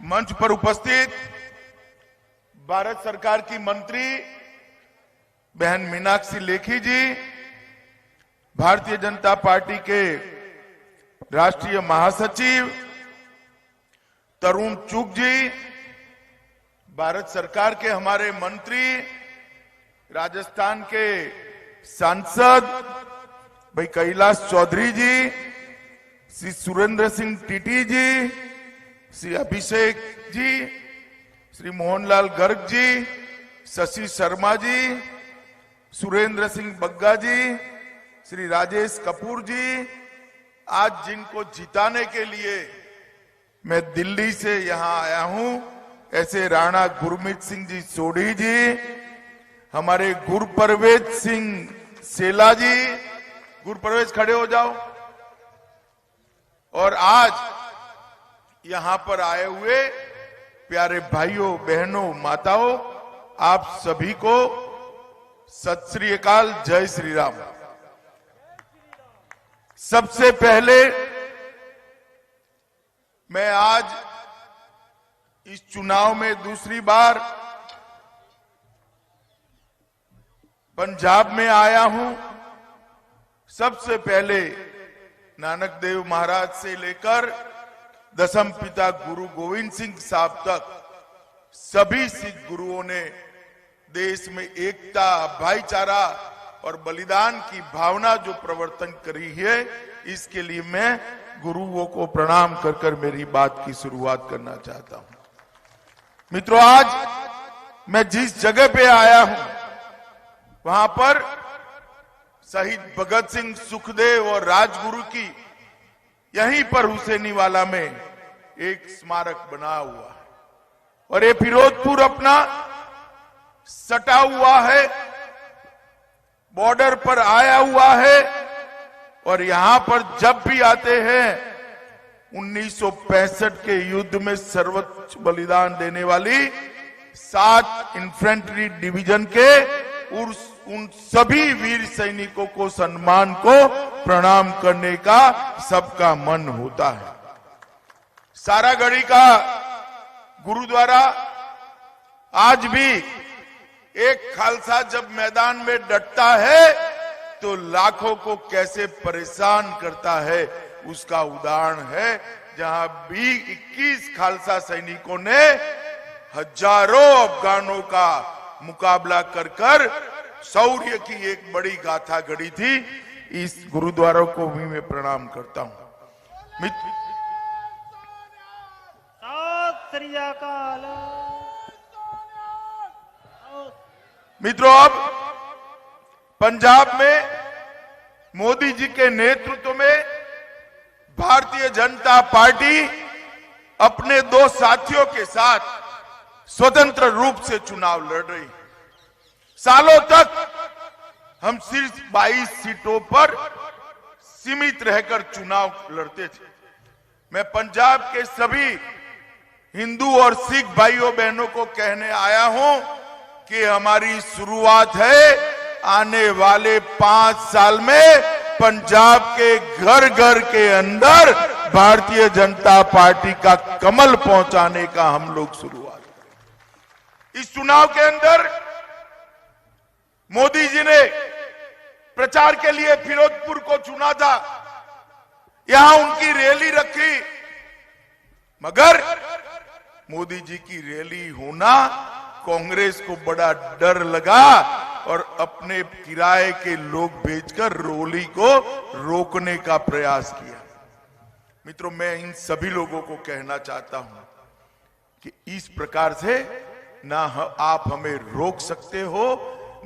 मंच पर उपस्थित भारत सरकार की मंत्री बहन मीनाक्षी लेखी जी, भारतीय जनता पार्टी के राष्ट्रीय महासचिव तरुण चुग जी, भारत सरकार के हमारे मंत्री, राजस्थान के सांसद भाई कैलाश चौधरी जी, श्री सुरेंद्र सिंह टीटी जी, श्री अभिषेक जी, श्री मोहनलाल गर्ग जी, शशि शर्मा जी, सुरेंद्र सिंह बग्गा जी, श्री राजेश कपूर जी, आज जिनको जिताने के लिए मैं दिल्ली से यहां आया हूं, ऐसे राणा गुरमीत सिंह जी सोढ़ी जी, हमारे गुरपरवेज सिंह सेला जी, गुरपरवेज खड़े हो जाओ, और आज यहां पर आए हुए प्यारे भाइयों बहनों माताओं, आप सभी को सत श्री अकाल, जय श्री राम। सबसे पहले मैं आज इस चुनाव में दूसरी बार पंजाब में आया हूं। सबसे पहले नानक देव महाराज से लेकर दसम पिता गुरु गोविंद सिंह साहब तक सभी सिख गुरुओं ने देश में एकता, भाईचारा और बलिदान की भावना जो प्रवर्तन करी है, इसके लिए मैं गुरुओं को प्रणाम कर कर मेरी बात की शुरुआत करना चाहता हूं। मित्रों, आज मैं जिस जगह पे आया हूं वहां पर शहीद भगत सिंह, सुखदेव और राजगुरु की यहीं पर हुसैनीवाला में एक स्मारक बना हुआ है, और ये फिरोजपुर अपना सटा हुआ है, बॉर्डर पर आया हुआ है, और यहां पर जब भी आते हैं 1965 के युद्ध में सर्वोच्च बलिदान देने वाली 7 इन्फेंट्री डिवीजन के उन सभी वीर सैनिकों को सम्मान को प्रणाम करने का सबका मन होता है। सारागढ़ी का गुरुद्वारा आज भी एक खालसा जब मैदान में डटता है तो लाखों को कैसे परेशान करता है, उसका उदाहरण है, जहां भी 21 खालसा सैनिकों ने हजारों अफगानों का मुकाबला कर कर शौर्य की एक बड़ी गाथा गढ़ी थी। इस गुरुद्वारों को भी मैं प्रणाम करता हूं। मित्रों, अब पंजाब में मोदी जी के नेतृत्व में भारतीय जनता पार्टी अपने 2 साथियों के साथ स्वतंत्र रूप से चुनाव लड़ रही है। सालों तक हम सिर्फ 22 सीटों पर सीमित रहकर चुनाव लड़ते थे। मैं पंजाब के सभी हिंदू और सिख भाइयों बहनों को कहने आया हूं कि हमारी शुरुआत है, आने वाले 5 साल में पंजाब के घर घर के अंदर भारतीय जनता पार्टी का कमल पहुंचाने का हम लोग शुरुआत करें। इस चुनाव के अंदर मोदी जी ने प्रचार के लिए फिरोजपुर को चुना था, यहां उनकी रैली रखी, मगर मोदी जी की रैली होना कांग्रेस को बड़ा डर लगा और अपने किराए के लोग भेजकर रैली को रोकने का प्रयास किया। मित्रों, मैं इन सभी लोगों को कहना चाहता हूं कि इस प्रकार से ना आप हमें रोक सकते हो,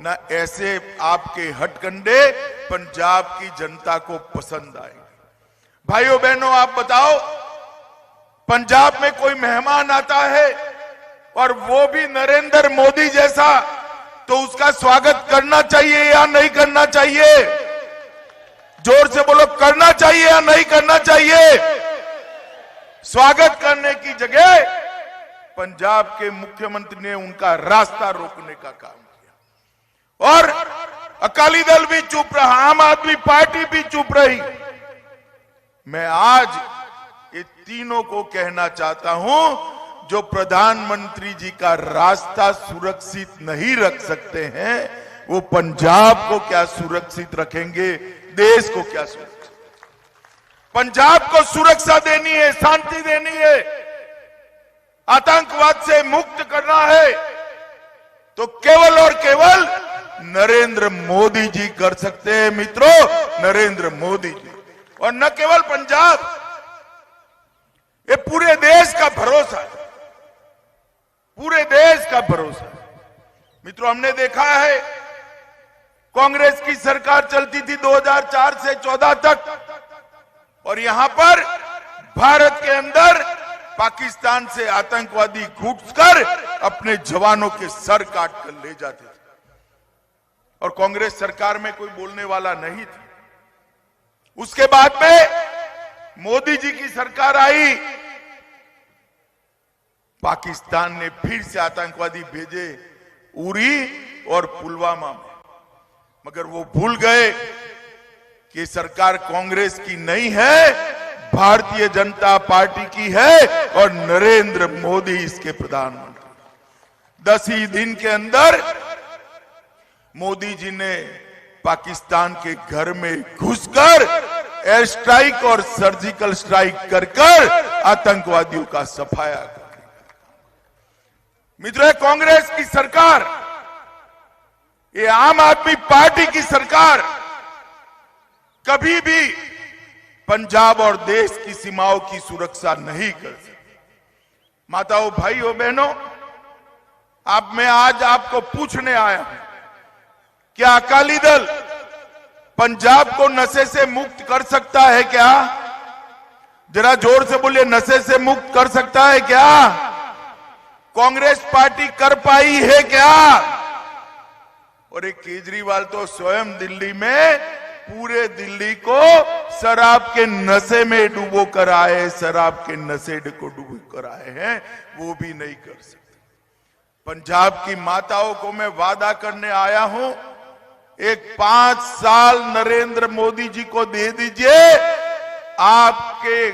ना ऐसे आपके हथकंडे पंजाब की जनता को पसंद आएंगे। भाइयों बहनों, आप बताओ, पंजाब में कोई मेहमान आता है और वो भी नरेंद्र मोदी जैसा, तो उसका स्वागत करना चाहिए या नहीं करना चाहिए? जोर से बोलो, करना चाहिए या नहीं करना चाहिए? स्वागत करने की जगह पंजाब के मुख्यमंत्री ने उनका रास्ता रोकने का काम किया, और अकाली दल भी चुप रहा, आम आदमी पार्टी भी चुप रही। मैं आज ये तीनों को कहना चाहता हूं, जो प्रधानमंत्री जी का रास्ता सुरक्षित नहीं रख सकते हैं, वो पंजाब को क्या सुरक्षित रखेंगे, देश को क्या सुरक्षित। पंजाब को सुरक्षा देनी है, शांति देनी है, आतंकवाद से मुक्त करना है, तो केवल और केवल नरेंद्र मोदी जी कर सकते हैं मित्रों, नरेंद्र मोदी जी। और न केवल पंजाब, ये पूरे देश का भरोसा है, पूरे देश का भरोसा है। मित्रों, हमने देखा है कांग्रेस की सरकार चलती थी 2004 से 14 तक, और यहां पर भारत के अंदर पाकिस्तान से आतंकवादी घुसकर अपने जवानों के सर काट कर ले जाते थे, और कांग्रेस सरकार में कोई बोलने वाला नहीं था। उसके बाद में मोदी जी की सरकार आई, पाकिस्तान ने फिर से आतंकवादी भेजे उरी और पुलवामा में, मगर वो भूल गए कि सरकार कांग्रेस की नहीं है, भारतीय जनता पार्टी की है, और नरेंद्र मोदी इसके प्रधानमंत्री। 10 ही दिन के अंदर मोदी जी ने पाकिस्तान के घर में घुसकर एयर स्ट्राइक और सर्जिकल स्ट्राइक कर आतंकवादियों का सफाया कर। मित्रों, कांग्रेस की सरकार, ये आम आदमी पार्टी की सरकार कभी भी पंजाब और देश की सीमाओं की सुरक्षा नहीं कर सकती। माताओं, भाइयों, बहनों, मैं आज आपको पूछने आया हूं, क्या अकाली दल पंजाब को नशे से मुक्त कर सकता है क्या? जरा जोर से बोलिए, नशे से मुक्त कर सकता है क्या? कांग्रेस पार्टी कर पाई है क्या? और एक केजरीवाल तो स्वयं दिल्ली में पूरे दिल्ली को शराब के नशे में डुबो कर आए, शराब के नशे को डुबो कर आए हैं, वो भी नहीं कर सकते। पंजाब की माताओं को मैं वादा करने आया हूं, एक 5 साल नरेंद्र मोदी जी को दे दीजिए, आपके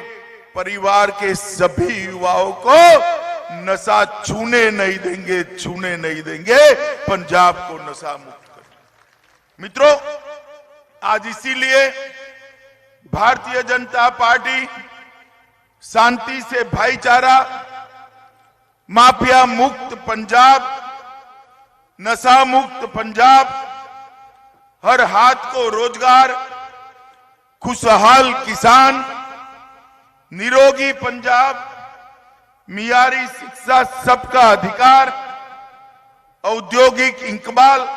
परिवार के सभी युवाओं को नशा छूने नहीं देंगे, छूने नहीं देंगे, पंजाब को नशा मुक्त कर। मित्रों, आज इसीलिए भारतीय जनता पार्टी शांति से भाईचारा, माफिया मुक्त पंजाब, नशा मुक्त पंजाब, हर हाथ को रोजगार, खुशहाल किसान, निरोगी पंजाब, मियारी शिक्षा, सबका अधिकार, औद्योगिक इंकबाल,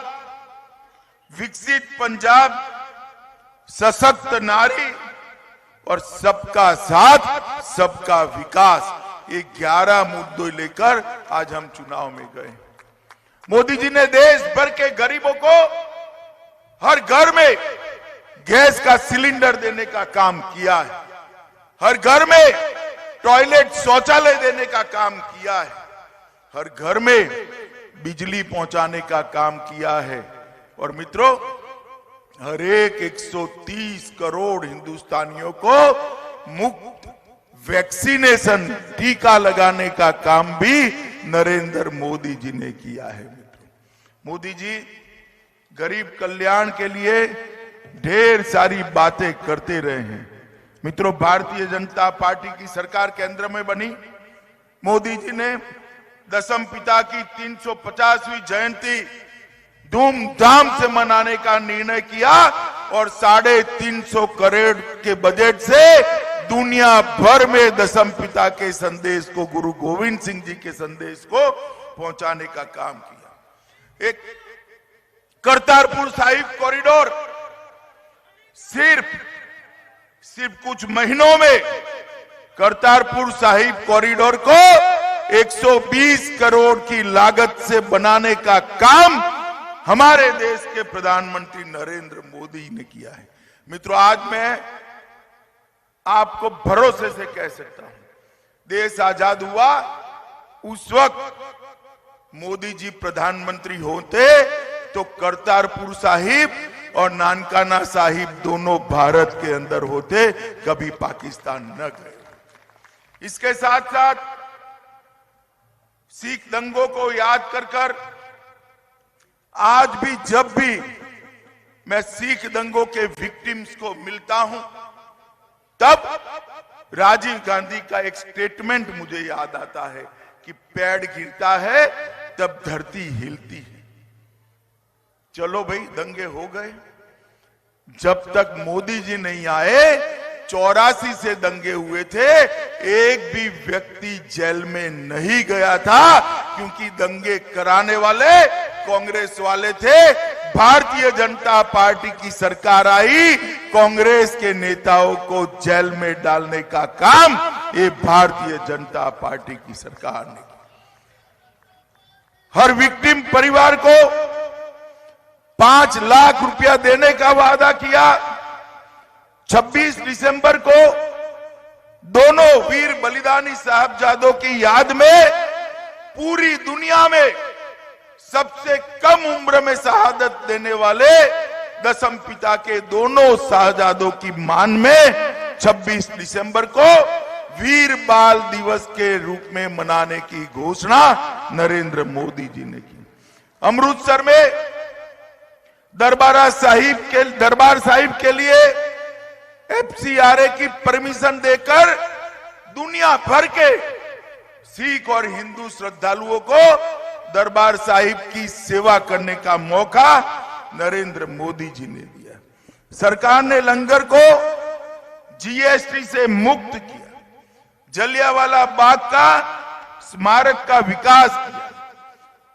विकसित पंजाब, सशक्त नारी और सबका साथ सबका विकास, ये 11 मुद्दे लेकर आज हम चुनाव में गए। मोदी जी ने देश भर के गरीबों को हर घर में गैस का सिलेंडर देने का काम किया है, हर घर में टॉयलेट शौचालय देने का काम किया है, हर घर में बिजली पहुंचाने का काम किया है। और मित्रों, हर एक 130 करोड़ हिंदुस्तानियों को मुफ्त वैक्सीनेशन, टीका लगाने का काम भी नरेंद्र मोदी जी ने किया है। मित्रों, मोदी जी गरीब कल्याण के लिए ढेर सारी बातें करते रहे हैं। मित्रों, भारतीय जनता पार्टी की सरकार केंद्र में बनी, मोदी जी ने दशम पिता की 350वीं जयंती धूमधाम से मनाने का निर्णय किया, और 350 करोड़ के बजट से दुनिया भर में दशम पिता के संदेश को, गुरु गोविंद सिंह जी के संदेश को पहुंचाने का काम किया। एक करतारपुर साहिब कॉरिडोर सिर्फ कुछ महीनों में करतारपुर साहिब कॉरिडोर को 120 करोड़ की लागत से बनाने का काम हमारे देश के प्रधानमंत्री नरेंद्र मोदी ने किया है। मित्रों, आज मैं आपको भरोसे से कह सकता हूं, देश आजाद हुआ उस वक्त मोदी जी प्रधानमंत्री होते तो करतारपुर साहिब और नानकाना साहिब दोनों भारत के अंदर होते, कभी पाकिस्तान न गए। इसके साथ साथ सिख दंगों को याद कर आज भी जब भी मैं सिख दंगों के विक्टिम्स को मिलता हूं, तब राजीव गांधी का एक स्टेटमेंट मुझे याद आता है कि पेड़ गिरता है तब धरती हिलती है। चलो भाई, दंगे हो गए। जब तक मोदी जी नहीं आए, 84 से दंगे हुए थे, एक भी व्यक्ति जेल में नहीं गया था, क्योंकि दंगे कराने वाले कांग्रेस वाले थे। भारतीय जनता पार्टी की सरकार आई, कांग्रेस के नेताओं को जेल में डालने का काम ये भारतीय जनता पार्टी की सरकार ने किया। हर विक्टिम परिवार को 5 लाख रुपया देने का वादा किया। 26 दिसंबर को दोनों वीर बलिदानी साहबजादों की याद में पूरी दुनिया में सबसे कम उम्र में शहादत देने वाले दशम पिता के दोनों साहबजादों की मान में 26 दिसंबर को वीर बाल दिवस के रूप में मनाने की घोषणा नरेंद्र मोदी जी ने की। अमृतसर में दरबार साहिब के लिए FCRA की परमिशन देकर दुनिया भर के सिख और हिंदू श्रद्धालुओं को दरबार साहिब की सेवा करने का मौका नरेंद्र मोदी जी ने दिया। सरकार ने लंगर को GST से मुक्त किया। जलियांवाला बाग का स्मारक का विकास किया।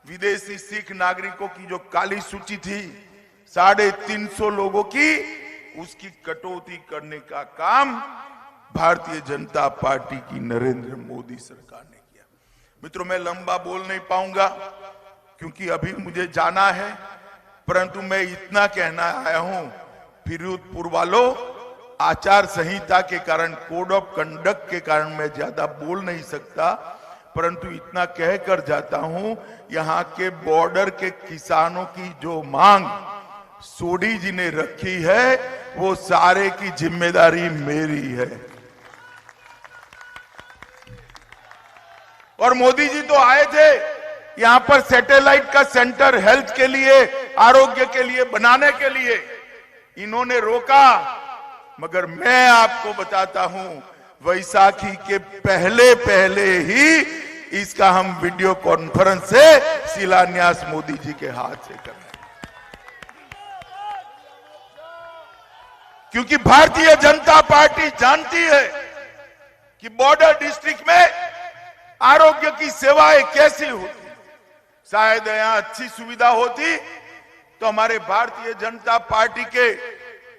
विदेशी सिख नागरिकों की जो काली सूची थी 350 लोगों की, उसकी कटौती करने का काम भारतीय जनता पार्टी की नरेंद्र मोदी सरकार ने किया। मित्रों, मैं लंबा बोल नहीं पाऊंगा क्योंकि अभी मुझे जाना है, परंतु मैं इतना कहना आया हूं, फिरोजपुर वालों, आचार संहिता के कारण, कोड ऑफ कंडक्ट के कारण मैं ज्यादा बोल नहीं सकता, परंतु इतना कहकर जाता हूं, यहां के बॉर्डर के किसानों की जो मांग सोडी जी ने रखी है, वो सारे की जिम्मेदारी मेरी है। और मोदी जी तो आए थे यहां पर सैटेलाइट का सेंटर हेल्थ के लिए, आरोग्य के लिए बनाने के लिए, इन्होंने रोका। मगर मैं आपको बताता हूं, वैसाखी के पहले ही इसका हम वीडियो कॉन्फ्रेंस से शिलान्यास मोदी जी के हाथ से कर, क्योंकि भारतीय जनता पार्टी जानती है कि बॉर्डर डिस्ट्रिक्ट में आरोग्य की सेवाएं कैसी होती। शायद यहां अच्छी सुविधा होती तो हमारे भारतीय जनता पार्टी के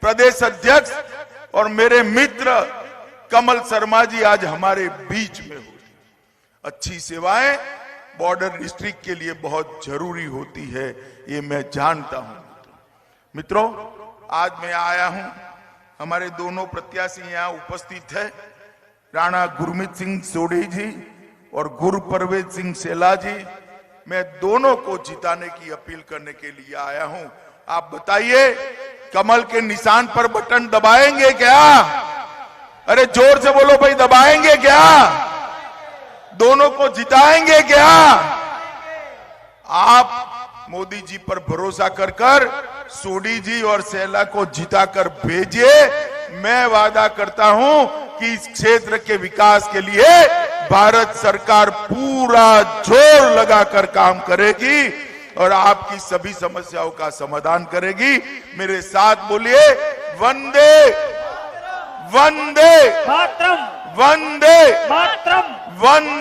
प्रदेश अध्यक्ष और मेरे मित्र कमल शर्मा जी आज हमारे बीच में होती। अच्छी सेवाएं बॉर्डर डिस्ट्रिक्ट के लिए बहुत जरूरी होती है, ये मैं जानता हूं। मित्रों, आज मैं आया हूं, हमारे दोनों प्रत्याशी यहां उपस्थित है, राणा गुरमीत सिंह सोढ़ी जी और गुरप्रवेश सिंह सेला जी। मैं दोनों को जिताने की अपील करने के लिए आया हूं। आप बताइए, कमल के निशान पर बटन दबाएंगे क्या? अरे जोर से बोलो भाई, दबाएंगे क्या? दोनों को जिताएंगे क्या? आप मोदी जी पर भरोसा कर सोढ़ी जी और सेला को जिताकर भेजिए। मैं वादा करता हूं कि इस क्षेत्र के विकास के लिए भारत सरकार पूरा जोर लगाकर काम करेगी और आपकी सभी समस्याओं का समाधान करेगी। मेरे साथ बोलिए, वंदे वंदे मातरम, वंदे मातरम, वंदे।